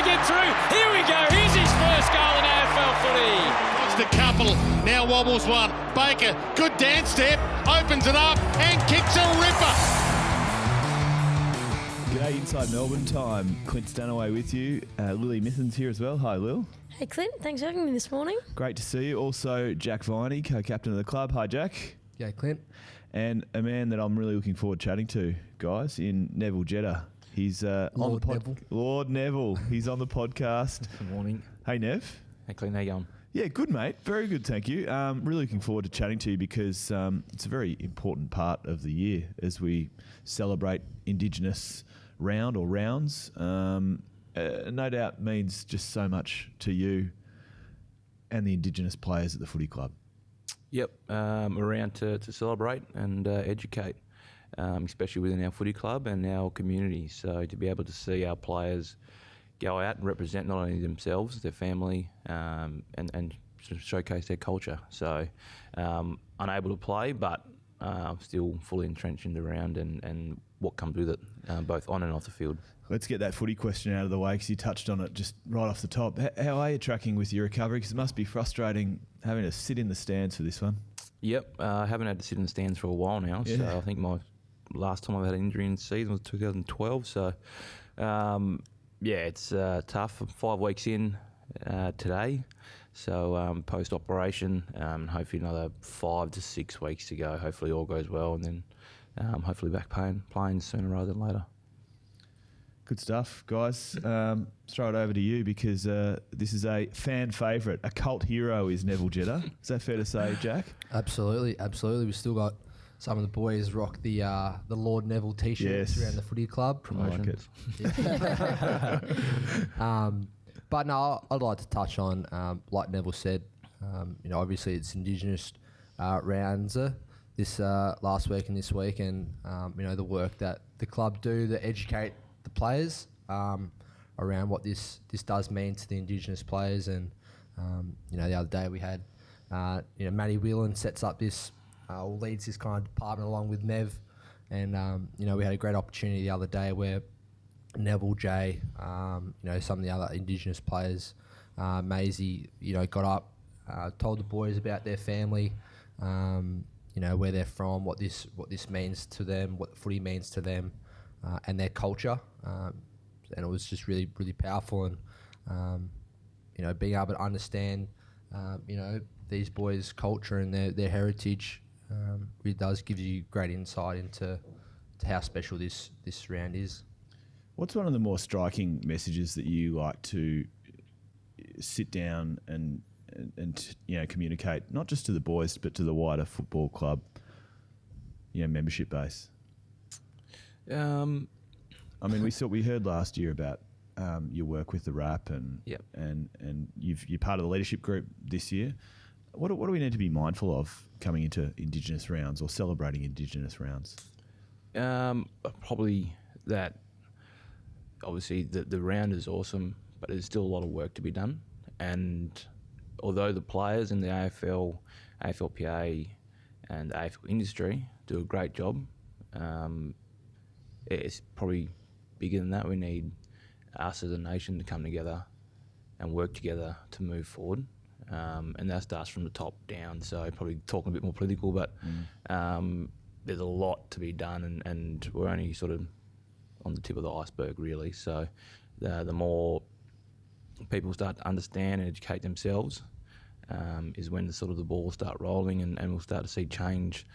get through. Here we go. Here's his first goal in AFL footy. Lost a couple. Now wobbles one. Baker, good dance step. Opens it up and kicks a ripper. G'day, Inside Melbourne time. Clint Stanaway with you. Lily Mithen's here as well. Hi, Lil. Hey Clint, thanks for having me this morning. Great to see you. Also, Jack Viney, co-captain of the club. Hi, Jack. Yeah, Clint. And a man that I'm really looking forward to chatting to, guys, in Neville, Jetta. He's on the Neville. Lord Neville. He's on the podcast. Good morning. Hey, Nev. Hey, Clint, how you going? Yeah, good, mate. Very good, thank you. Really looking forward to chatting to you because it's a very important part of the year as we celebrate Indigenous Round or rounds. No doubt means just so much to you and the Indigenous players at the footy club. Yep, we're around to celebrate and educate, especially within our footy club and our community. So to be able to see our players go out and represent not only themselves, their family, and sort of showcase their culture. So unable to play, but still fully entrenched in the round and what comes with it, both on and off the field. Let's get that footy question out of the way because you touched on it just right off the top. How are you tracking with your recovery? Because it must be frustrating having to sit in the stands for this one. Yep, I haven't had to sit in the stands for a while now. Yeah. So I think my last time I've had an injury in the season was 2012. So, it's tough. I'm 5 weeks in today. So post-operation, hopefully another 5 to 6 weeks to go. Hopefully all goes well and then hopefully back playing sooner rather than later. Good stuff, guys. Throw it over to you because this is a fan favourite. A cult hero is Neville Jetta. Is that fair to say, Jack? Absolutely. We've still got some of the boys rock the Lord Neville T-shirts around the footy club. Promotion. But no, I'd like to touch on, like Neville said, obviously it's Indigenous rounds this last week and this week, and the work that the club do to educate the players around what this does mean to the Indigenous players. And the other day we had Matty Whelan sets up this leads this kind of department along with Nev, and we had a great opportunity the other day where Neville, Jay, some of the other Indigenous players, Maisie, got up, told the boys about their family, where they're from, what this means to them, what footy means to them, and their culture, and it was just really, really powerful. And being able to understand, these boys' culture and their heritage, really does give you great insight into how special this round is. What's one of the more striking messages that you like to sit down and communicate, not just to the boys but to the wider football club, membership base? We heard last year about your work with the RAP and you're part of the leadership group this year. What do we need to be mindful of coming into Indigenous rounds or celebrating Indigenous rounds? Probably that. Obviously, the round is awesome, but there's still a lot of work to be done. And although the players in the AFL, AFLPA, and AFL industry do a great job, it's probably bigger than that. We need us as a nation to come together and work together to move forward. And that starts from the top down. So probably talking a bit more political, but there's a lot to be done, and we're only sort of on the tip of the iceberg, really. So the more people start to understand and educate themselves is when the balls start rolling, and we'll start to see change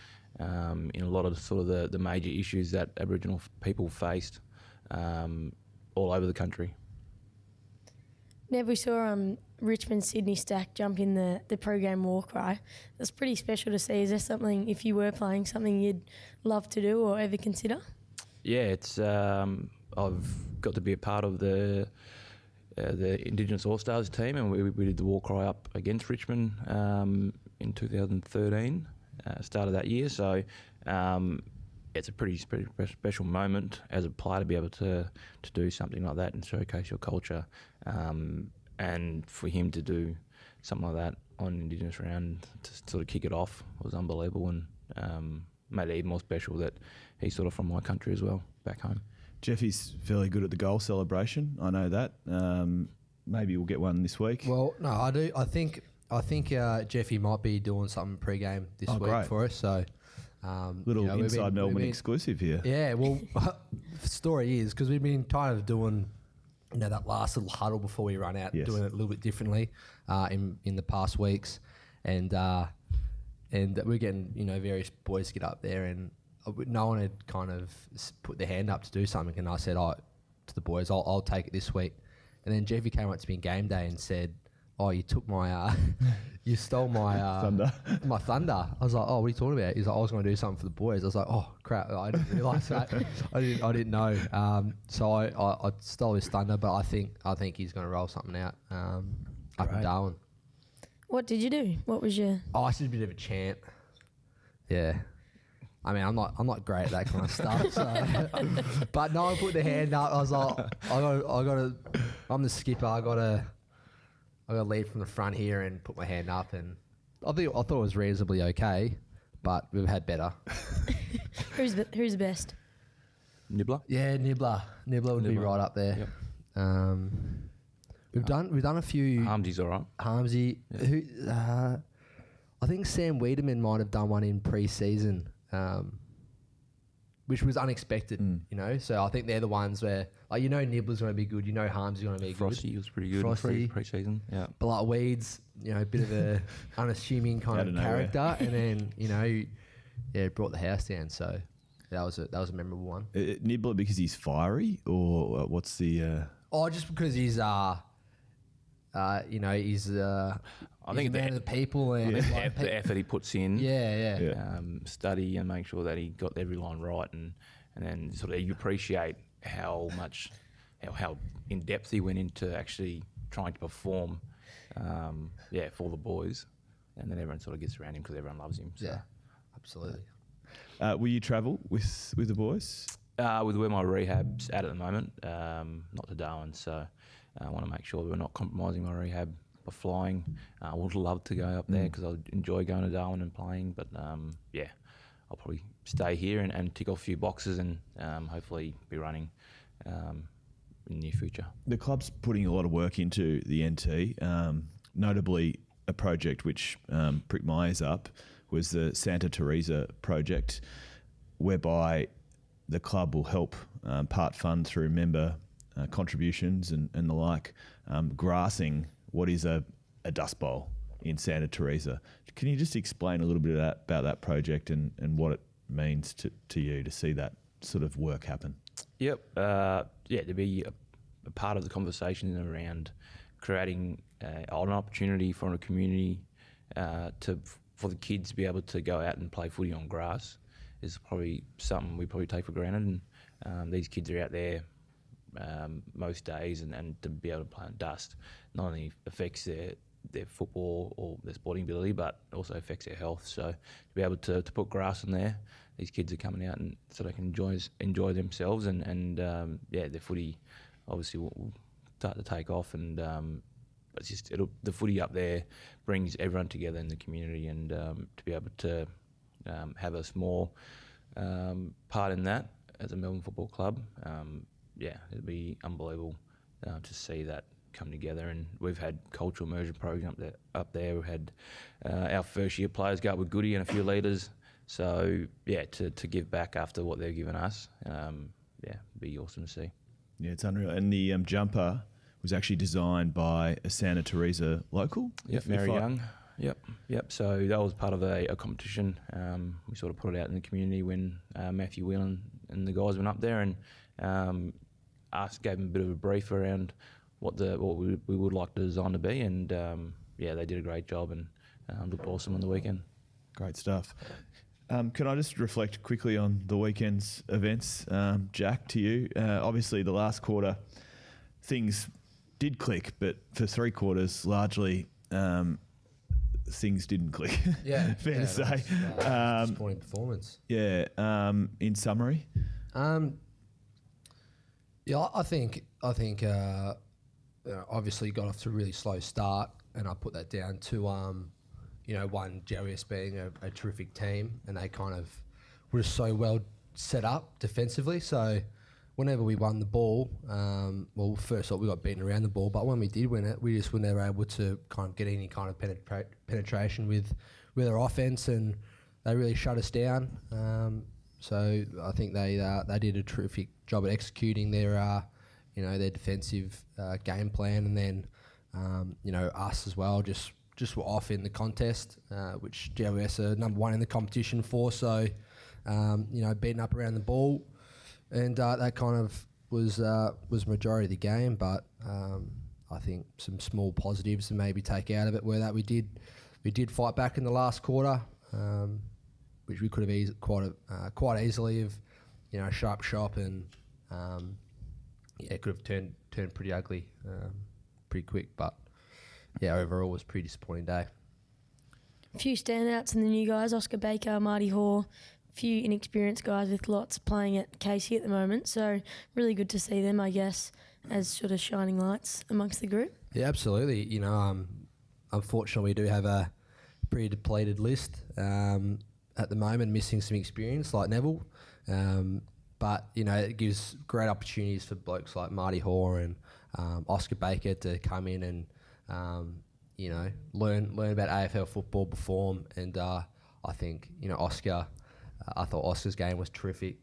in a lot of the major issues that Aboriginal people faced all over the country. Nev, we saw Richmond Sydney Stack jump in the program war cry. That's pretty special to see. Is there something, if you were playing, something you'd love to do or ever consider? Yeah, it's I've got to be a part of the Indigenous All-Stars team, and we did the war cry up against Richmond in 2013, start of that year. So it's a pretty special moment as a player to be able to do something like that and showcase your culture. And for him to do something like that on Indigenous Round to sort of kick it off was unbelievable, and made it even more special that he's sort of from my country as well, back home. Jeffy's fairly good at the goal celebration. I know that. Maybe we'll get one this week. Well, no, I do. I think Jeffy might be doing something pre-game this week great. for us. So, Little Inside Melbourne exclusive here. Yeah, well, the story is because we've been kind of doing, that last little huddle before we run out, doing it a little bit differently in the past weeks, and we're getting various boys to get up there, and no one had kind of put their hand up to do something, and I said, to the boys, I'll take it this week, and then Jeffy came up to me on game day and said, "Oh, you took my, you stole my thunder." My thunder. I was like, "Oh, what are you talking about?" He's like, "I was going to do something for the boys." I was like, "Oh crap, I didn't realise that. I didn't know." So I stole his thunder, but I think he's going to roll something out up in Darwin. What did you do? What was your... Oh, I did a bit of a chant. Yeah. I mean, I'm not great at that kind of stuff. So. But no one put their hand up. I was like, I'm the skipper. I got to lead from the front here and put my hand up, and I thought it was reasonably okay, but we've had better. Who's the best? Nibbler? Yeah, Nibbler would be right up there. Yep. We've done a few. Harmsy's all right. Harmsy, who I think Sam Wiedemann might have done one in pre-season, which was unexpected. So I think they're the ones where Nibbler's going to be good. Harmsy's going to be Frosty good. was pretty good Frosty. in pre-season. Yeah. But like Weeds, a bit of a unassuming kind of character, and then brought the house down. So that was a memorable one. Nibbler because he's fiery, or what's the? Just because he's he's I think he's a man of the people, and the effort he puts in. Yeah. Study and make sure that he got every line right, and then sort of you appreciate how in depth he went into actually trying to perform, for the boys, and then everyone sort of gets around him because everyone loves him. So. Yeah, absolutely. Will you travel with the boys? With where my rehab's at the moment, not to Darwin, so I want to make sure we're not compromising my rehab by flying. I would love to go up there because I enjoy going to Darwin and playing, but I'll probably stay here and tick off a few boxes and hopefully be running in the near future. The club's putting a lot of work into the NT, notably a project which pricked my ears up was the Santa Teresa project, whereby the club will help part fund through member contributions and the like, grassing what is a dust bowl in Santa Teresa. Can you just explain a little bit about that project and what it means to you to see that sort of work happen? Yep. To be a part of the conversation around creating an opportunity for a community for the kids to be able to go out and play footy on grass is probably something we probably take for granted. And these kids are out there most days, and to be able to play on dust not only affects their football or their sporting ability, but also affects their health. So to be able to put grass in there, these kids are coming out and so they can enjoy themselves, and their footy obviously will start to take off, and it's just the footy up there brings everyone together in the community, and to be able to have a small part in that as a Melbourne Football Club, it'd be unbelievable to see that come together. And we've had cultural immersion program up there. We've had our first year players go up with Goody and a few leaders. So to give back after what they've given us, it'd be awesome to see. Yeah, it's unreal. And the jumper was actually designed by a Santa Teresa local. Yep, Mary Young. Yep. So that was part of a competition. We sort of put it out in the community when Matthew Whelan and the guys went up there, and gave them a bit of a brief around what we would like the design to be, and they did a great job and looked awesome on the weekend. Great stuff. Can I just reflect quickly on the weekend's events, Jack, to you? Obviously, the last quarter, things did click, but for 3 quarters, largely things didn't click. Yeah, fair to say. Disappointing performance. Yeah. In summary, I think obviously got off to a really slow start, and I put that down to one, JWS being a terrific team, and they kind of were just so well set up defensively. So whenever we won the ball, well, first off, we got beaten around the ball, but when we did win it, we just were never able to kind of get any kind of penetration with our offense, and they really shut us down. So I think they did a terrific job at executing their defensive game plan, and then us as well just were off in the contest, which GWS are number one in the competition for. So beating up around the ball, and that kind of was majority of the game. But I think some small positives to maybe take out of it were that we did fight back in the last quarter, which we could have quite easily have sharp shop, and it could have turned pretty ugly pretty quick. But yeah, overall it was a pretty disappointing day. A few standouts in the new guys: Oscar Baker, Marty Hoare. A few inexperienced guys with lots playing at Casey at the moment. So really good to see them, I guess, as sort of shining lights amongst the group. Yeah, absolutely. Unfortunately, we do have a pretty depleted list at the moment, missing some experience like Neville. But it gives great opportunities for blokes like Marty Hoare and Oscar Baker to come in and learn about AFL football, perform, and I think Oscar. I thought Oscar's game was terrific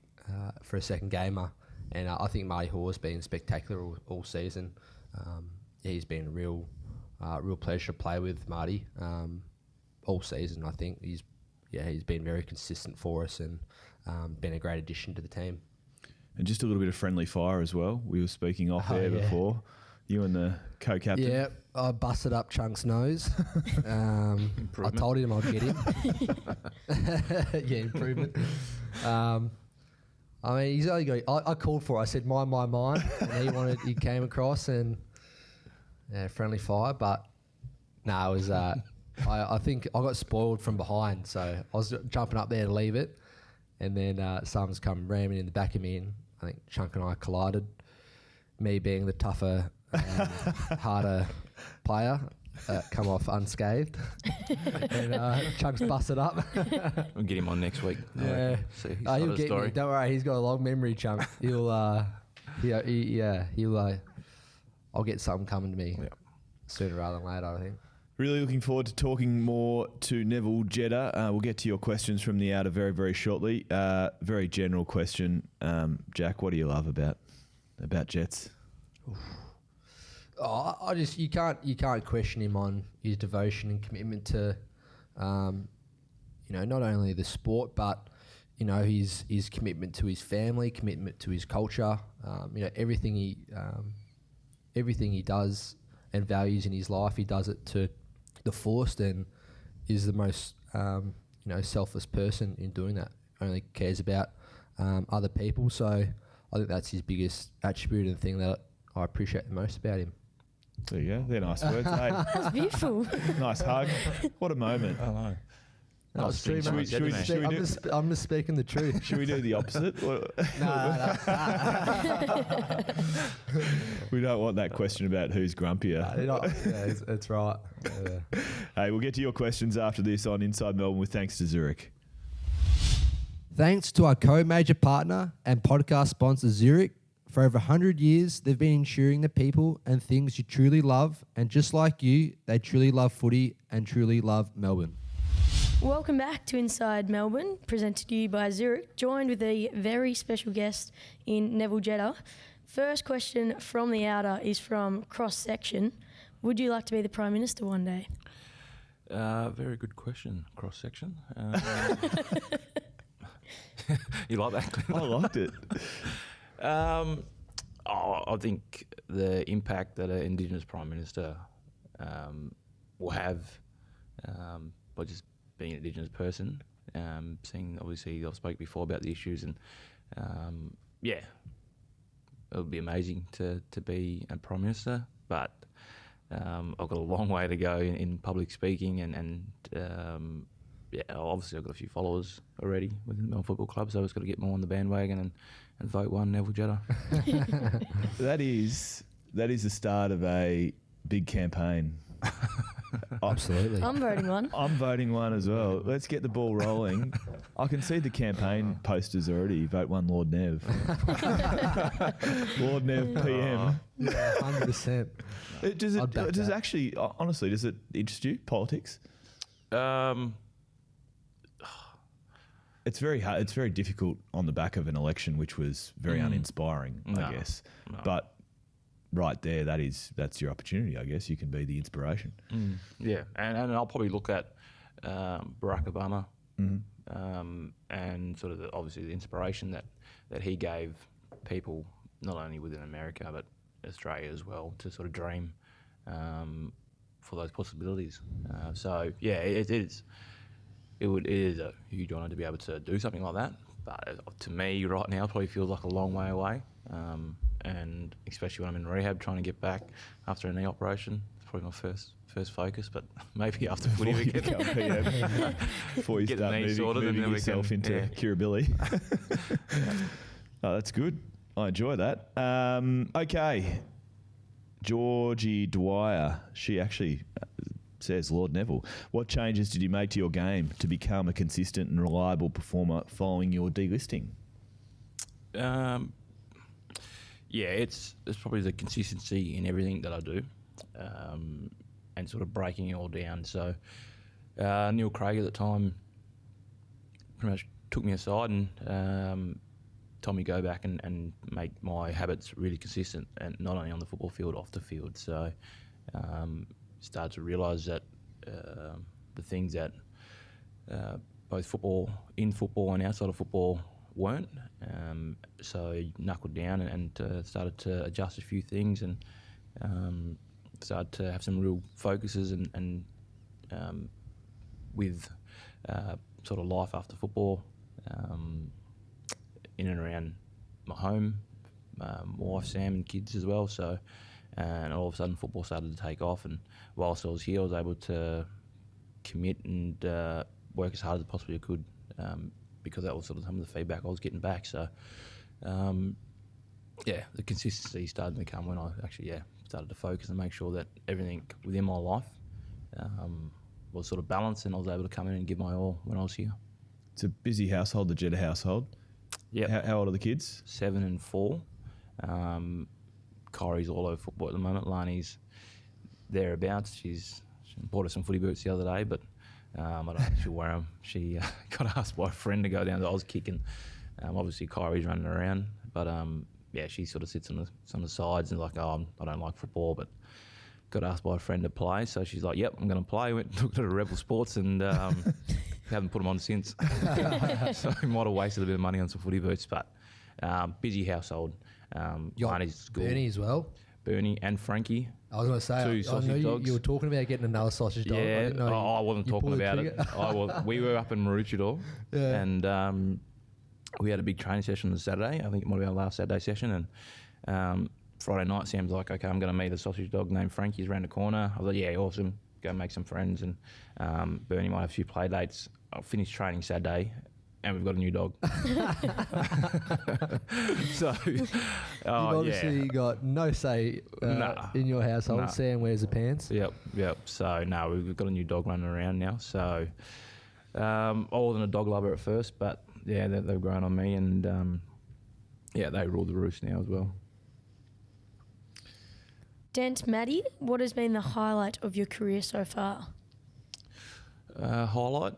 for a second gamer, and I think Marty Hoare's been spectacular all season. He's been a real pleasure to play with Marty all season. I think he's been very consistent for us and been a great addition to the team. And just a little bit of friendly fire as well. We were speaking off air before. You and the co-captain. Yeah, I busted up Chunk's nose. I told him I'd get him. Yeah, improvement. He's only got. I called for it. I said, mind, and he came across and friendly fire. But no, it was. I think I got spoiled from behind, so I was jumping up there to leave it, and then someone's come ramming in the back of me, and I think Chunk and I collided. Me being the tougher, harder player, come off unscathed, and Chunk's busted up. We'll get him on next week. Yeah, he'll get me. Don't worry, he's got a long memory, Chunk. He'll, I'll get something coming to me sooner rather than later, I think. Really looking forward to talking more to Neville, Jetta. We'll get to your questions from the outer very, very shortly. Very general question, Jack. What do you love about Jets? You can't question him on his devotion and commitment to, not only the sport, but his commitment to his family, commitment to his culture. Everything he does and values in his life, he does it to the fullest, and is the most selfless person in doing that. Only cares about other people. So I think that's his biggest attribute and thing that I appreciate the most about him. There you go. They're nice words. Hey. That's beautiful. Nice hug. What a moment. I know. No, it's true, mate. I'm just speaking the truth. Should we do the opposite? No. We don't want that question about who's grumpier. It's right. Yeah. Hey, we'll get to your questions after this on Inside Melbourne with thanks to Zurich. Thanks to our co-major partner and podcast sponsor Zurich. For over 100 years, they've been ensuring the people and things you truly love, and just like you, they truly love footy and truly love Melbourne. Welcome back to Inside Melbourne, presented to you by Zurich, joined with a very special guest in Neville, Jetta. First question from the outer is from Cross Section. Would you like to be the Prime Minister one day? Very good question, Cross Section. You like that, Clint? I liked it. I think the impact that an Indigenous Prime Minister will have by just being an Indigenous person, seeing, obviously, I spoke before about the issues, and it would be amazing to be a Prime Minister, but I've got a long way to go in public speaking, and obviously I've got a few followers already within the Melbourne Football Club, so I've just got to get more on the bandwagon and vote one Neville Jetta. That is the start of a big campaign Absolutely. I'm voting one. I'm voting one as well. Let's get the ball rolling. I can see the campaign posters already. Vote one Lord Nev. Lord Nev PM. Yeah, 100%. Does I'd back that. actually, honestly, does it interest you, politics? It's very hard. It's very difficult on the back of an election, which was very uninspiring, I guess. No. But right there, that's your opportunity, I guess. You can be the inspiration. Yeah, and I'll probably look at Barack Obama and sort of obviously the inspiration that he gave people, not only within America but Australia as well, to sort of dream for those possibilities. So yeah, it is a huge honour to be able to do something like that. But to me, right now, it probably feels like a long way away. And especially when I'm in rehab, trying to get back after a knee operation, it's probably my first focus. But maybe after footy, we get Before you Get the start knee moving, sorted and moving then we yourself can- into yeah. curability. Oh, that's good. I enjoy that. Okay. Georgie Dwyer, she actually says, Lord Neville, what changes did you make to your game to become a consistent and reliable performer following your delisting? Yeah, it's probably the consistency in everything that I do, and sort of breaking it all down. So Neil Craig at the time pretty much took me aside and told me go back and make my habits really consistent, and not only on the football field, off the field. So started to realise that the things that both in football and outside of football weren't. So knuckled down and started to adjust a few things, and started to have some real focuses and with sort of life after football, in and around my home, my wife Sam and kids as well. So, and all of a sudden football started to take off, and whilst I was here, I was able to commit and work as hard as I possibly could, because that was sort of some of the feedback I was getting back. So, yeah, the consistency started to come when I actually, started to focus and make sure that everything within my life was sort of balanced, and I was able to come in and give my all when I was here. It's a busy household, the Jetta household. Yeah. How old are the kids? 7 and 4. Kyrie's all over football at the moment. Lani's thereabouts. She bought her some footy boots the other day, but I don't think she'll wear them. She got asked by a friend to go down to Oz kicking. Obviously, Kyrie's running around, but she sort of sits on the sides and like, I don't like football, but got asked by a friend to play, so she's like, yep, I'm going to play. Went and took her to Rebel Sports and haven't put them on since. So we might have wasted a bit of money on some footy boots, but busy household. Lani's school. Bernie as well. Bernie and Frankie. I was going to say, Two I sausage know dogs. you were talking about getting another sausage dog. I Yeah, didn't know I wasn't you talking pulled the about it. trigger. We were up in Maroochydore, and we had a big training session on Saturday. I think it might be our last Saturday session, and Friday night, Sam's like, okay, I'm going to meet a sausage dog named Frankie. He's around the corner. I was like, yeah, awesome. Go make some friends, and Bernie might have a few play dates. I'll finish training Saturday, and we've got a new dog. So, You've obviously got no say in your household. Nah. Sam wears the pants. Yep. So, no, we've got a new dog running around now. So, I wasn't a dog lover at first, but yeah, they've grown on me, and they rule the roost now as well. Dent Maddie, what has been the highlight of your career so far? Highlight?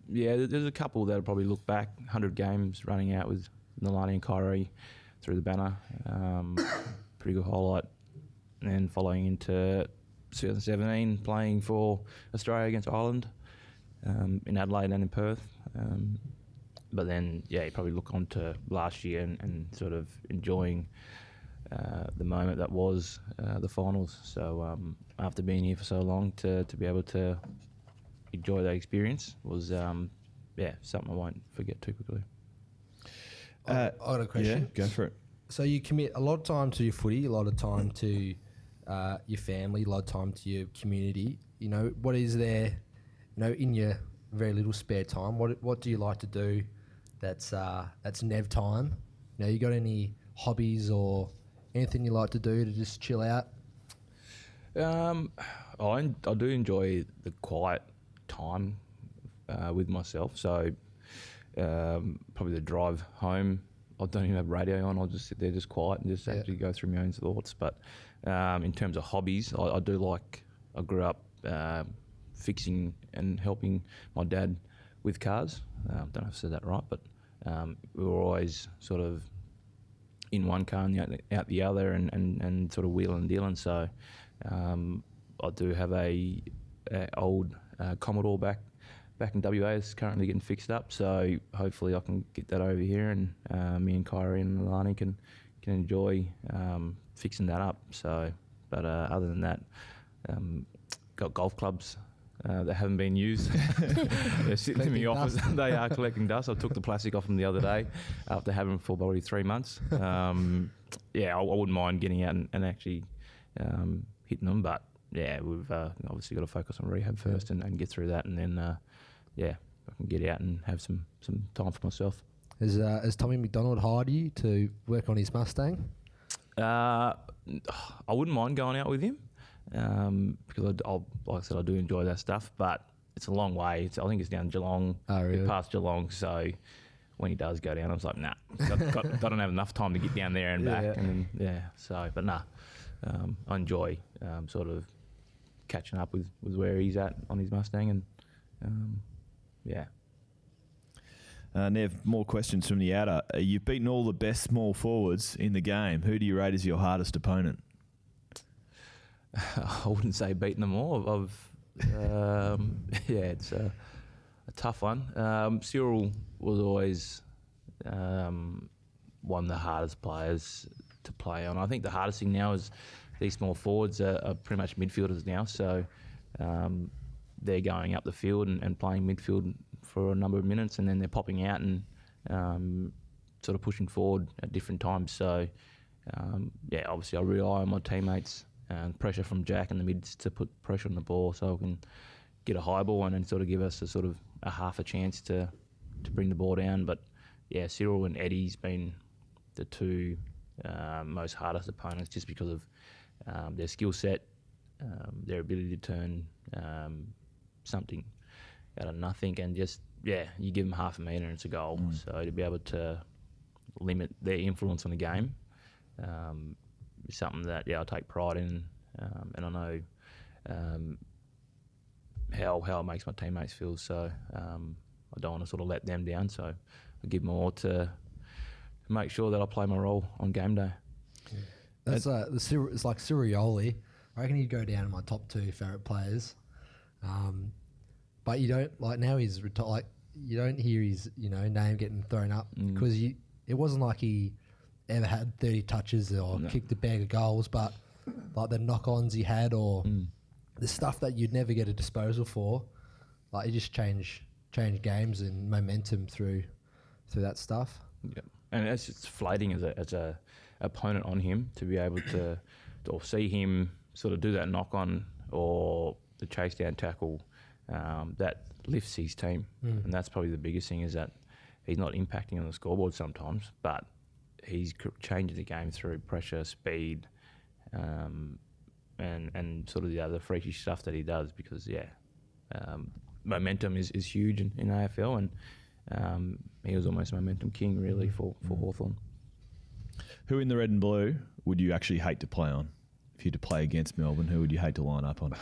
There's a couple that'll probably look back. 100 games running out with Nalani and Kyrie through the banner. Pretty good highlight. And then following into 2017, playing for Australia against Ireland in Adelaide and in Perth. But then, you probably look on to last year and sort of enjoying the moment that was the finals. So after being here for so long, to be able to enjoy that experience was, something I won't forget too quickly. I got a question. Yeah, go for it. So you commit a lot of time to your footy, a lot of time to your family, a lot of time to your community. You know, what is there, in your very little spare time? What do you like to do that's Nev time? You got any hobbies or anything you like to do to just chill out? I do enjoy the quiet time with myself. So probably the drive home, I don't even have radio on. I'll just sit there just quiet and just actually go through my own thoughts. But in terms of hobbies, I grew up fixing and helping my dad with cars. Don't know if I said that right, but we were always sort of in one car and out the other and sort of wheeling and dealing. So I do have a old Commodore back in WA. Is currently getting fixed up, so hopefully I can get that over here, and me and Kyrie and Alani can enjoy fixing that up. So, but other than that, got golf clubs that haven't been used. They're sitting in the office. They are collecting dust. I took the plastic off them the other day after having them for probably 3 months. I wouldn't mind getting out and actually hitting them, but yeah, we've obviously got to focus on rehab first and get through that, and then I can get out and have some time for myself. Has Tommy McDonald hired you to work on his Mustang? I wouldn't mind going out with him because like I said, I do enjoy that stuff, but it's a long way. I think it's down Geelong, past Geelong, so when he does go down, I was like, nah, I don't have enough time to get down there and back. And then, but nah, I enjoy sort of catching up with where he's at on his Mustang, and Nev, more questions from the outer. You've beaten all the best small forwards in the game. Who do you rate as your hardest opponent? I wouldn't say beaten them all. It's a tough one. Cyril was always one of the hardest players to play on. I think the hardest thing now is these small forwards are pretty much midfielders now, so they're going up the field and playing midfield for a number of minutes, and then they're popping out and sort of pushing forward at different times. So, obviously I rely on my teammates and pressure from Jack in the mids to put pressure on the ball so I can get a high ball and then sort of give us a half a chance to bring the ball down. But, Cyril and Eddie's been the two most hardest opponents just because of their skill set, their ability to turn something out of nothing, and just you give them half a metre and it's a goal. So to be able to limit their influence on the game is something that I take pride in, and I know how it makes my teammates feel. So I don't want to sort of let them down. So I give them all to make sure that I play my role on game day. That's it's like Sirioli. I reckon he'd go down in my top 2 favourite players. But you don't now he's retired. You don't hear his name getting thrown up because it wasn't like he ever had 30 touches or kicked a bag of goals, but like the knock-ons he had or the stuff that you'd never get a disposal for, like he just changed games and momentum through that stuff. Yeah, and it's just flating as a opponent on him to be able to or see him sort of do that knock-on or the chase down tackle. That lifts his team, and that's probably the biggest thing, is that he's not impacting on the scoreboard sometimes, but he's changing the game through pressure, speed, and sort of the other freakish stuff that he does, because momentum is huge in AFL, and he was almost momentum king really for Hawthorn. Who in the red and blue would you actually hate to play on? If you had to play against Melbourne, who would you hate to line up on?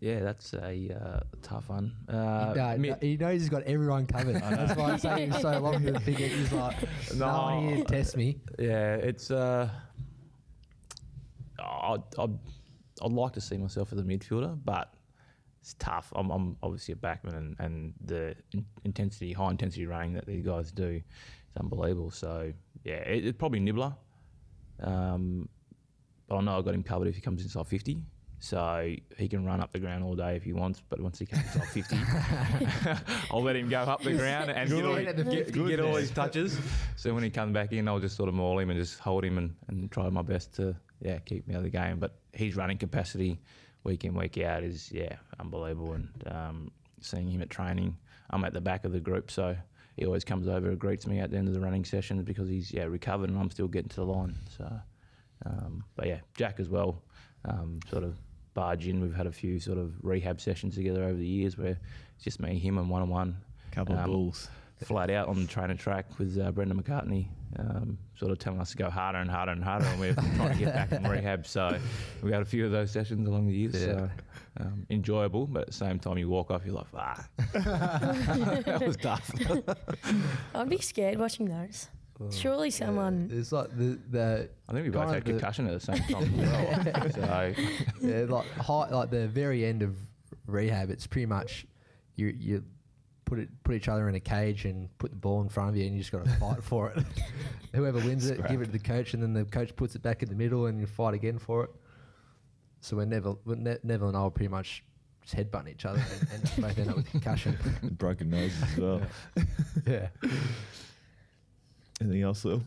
That's a tough one. He knows he's got everyone covered. That's why I'm saying he's so long to figure. He's like, no one here to test me. Yeah, it's. I'd like to see myself as a midfielder, but it's tough. I'm obviously a backman, and the high intensity running that these guys do is unbelievable. So it's probably Nibbler. But I know I've got him covered if he comes inside 50. So he can run up the ground all day if he wants, but once he comes inside 50, I'll let him go up the ground and get all his touches. So when he comes back in, I'll just sort of maul him and just hold him and try my best to keep me out of the game. But his running capacity week in, week out is unbelievable. And seeing him at training, I'm at the back of the group, so he always comes over and greets me at the end of the running sessions because he's recovered and I'm still getting to the line. So, but yeah, Jack as well, sort of barge in. We've had a few sort of rehab sessions together over the years where it's just me, him, and one-on-one. Couple of bulls. Flat out on the trainer track with Brendan McCartney, sort of telling us to go harder and harder and harder, and we're trying to get back from rehab. So we had a few of those sessions along the years. Yeah. So enjoyable, but at the same time you walk off, you're like, that was tough. I'd be scared watching those. Surely someone. It's like the I think we both had concussion at the same time as well. So yeah, like the very end of rehab, it's pretty much you put each other in a cage and put the ball in front of you, and you just got to fight for it. Whoever wins it, give it to the coach, and then the coach puts it back in the middle, and you fight again for it. So Neville and I were pretty much just headbutting each other and both end up with concussion. Broken noses as well. Yeah. Anything else, Lil?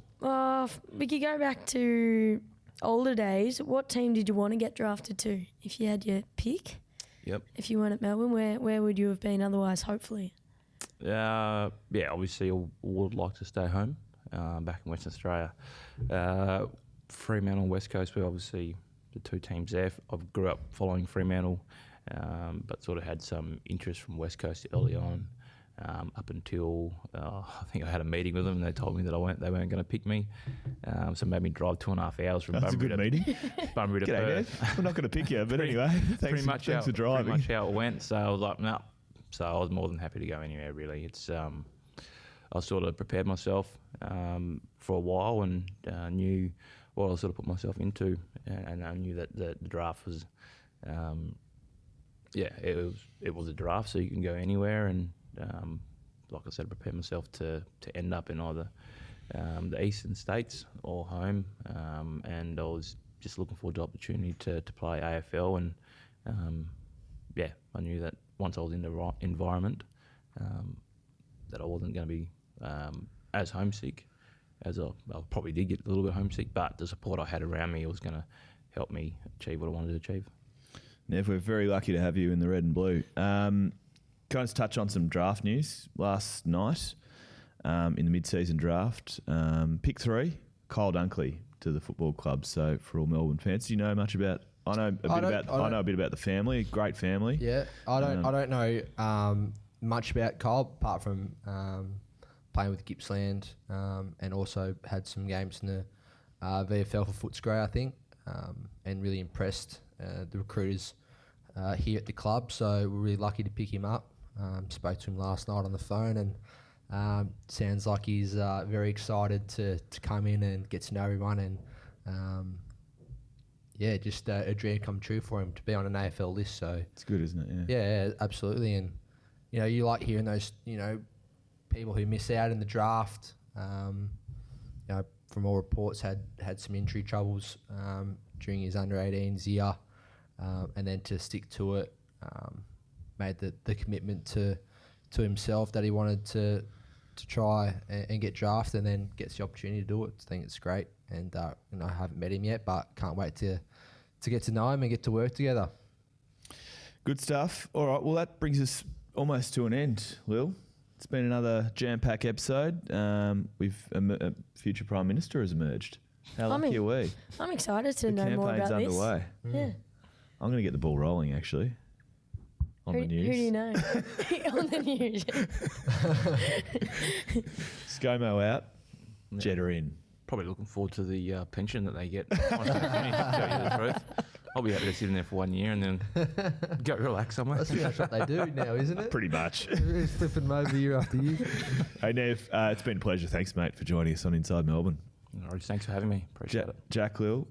We could go back to older days. What team did you want to get drafted to if you had your pick? Yep. If you weren't at Melbourne, where would you have been otherwise, hopefully? Obviously I would like to stay home back in Western Australia. Fremantle, West Coast, we're obviously the two teams there. I grew up following Fremantle, but sort of had some interest from West Coast early on, up until I think I had a meeting with them and they told me that they weren't going to pick me. So made me drive 2.5 hours from That's a good meeting. Bunbury to G'day, Perth. Nev. I'm not going to pick you, but anyway, thanks for driving. Pretty much how it went. So I was like, no. So I was more than happy to go anywhere, really. It's I sort of prepared myself for a while and knew what I sort of put myself into, and I knew that the draft was, it was a draft, so you can go anywhere. And like I said, prepare myself to end up in either the eastern states or home, and I was just looking forward to the opportunity to play AFL, and I knew that once I was in the environment, that I wasn't going to be as homesick as I probably did get a little bit homesick, but the support I had around me was going to help me achieve what I wanted to achieve. Nev, we're very lucky to have you in the red and blue. Can I just touch on some draft news? Last night, in the mid-season draft, pick 3, Kyle Dunkley to the football club. So for all Melbourne fans, do you know much about? I know a bit about the family. Great family. Yeah, I don't know much about Kyle apart from playing with Gippsland, and also had some games in the VFL for Footscray, I think, and really impressed the recruiters here at the club. So we're really lucky to pick him up. Spoke to him last night on the phone, and sounds like he's very excited to come in and get to know everyone, and just a dream come true for him to be on an AFL list. So it's good, isn't it? Yeah, absolutely. And you like hearing those people who miss out in the draft. From all reports, had some injury troubles during his under-18s year, and then to stick to it, made the commitment to himself that he wanted to try and get drafted, and then gets the opportunity to do it. I think it's great, and I haven't met him yet, but can't wait to get to know him and get to work together. Good stuff. All right, well, that brings us almost to an end, Lil. It's been another jam-packed episode. We've a future Prime Minister has emerged. How lucky are we? I'm excited to know more about this. this. Underway. Yeah. I'm going to get the ball rolling, actually, on the news. Who do you know? On the news. ScoMo out, Jetta in. Probably looking forward to the pension that they get. To tell you the truth. I'll be happy to sit in there for 1 year and then go relax somewhere. That's pretty much what they do now, isn't it? Pretty much. Flipping them over year after year. Hey, Nev, it's been a pleasure. Thanks, mate, for joining us on Inside Melbourne. No worries. Thanks for having me. Appreciate it. Jack Lil,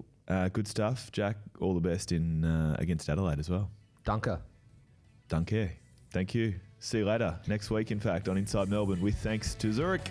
good stuff. Jack, all the best in against Adelaide as well. Dunker. Thank you. See you later. Next week, in fact, on Inside Melbourne with thanks to Zurich.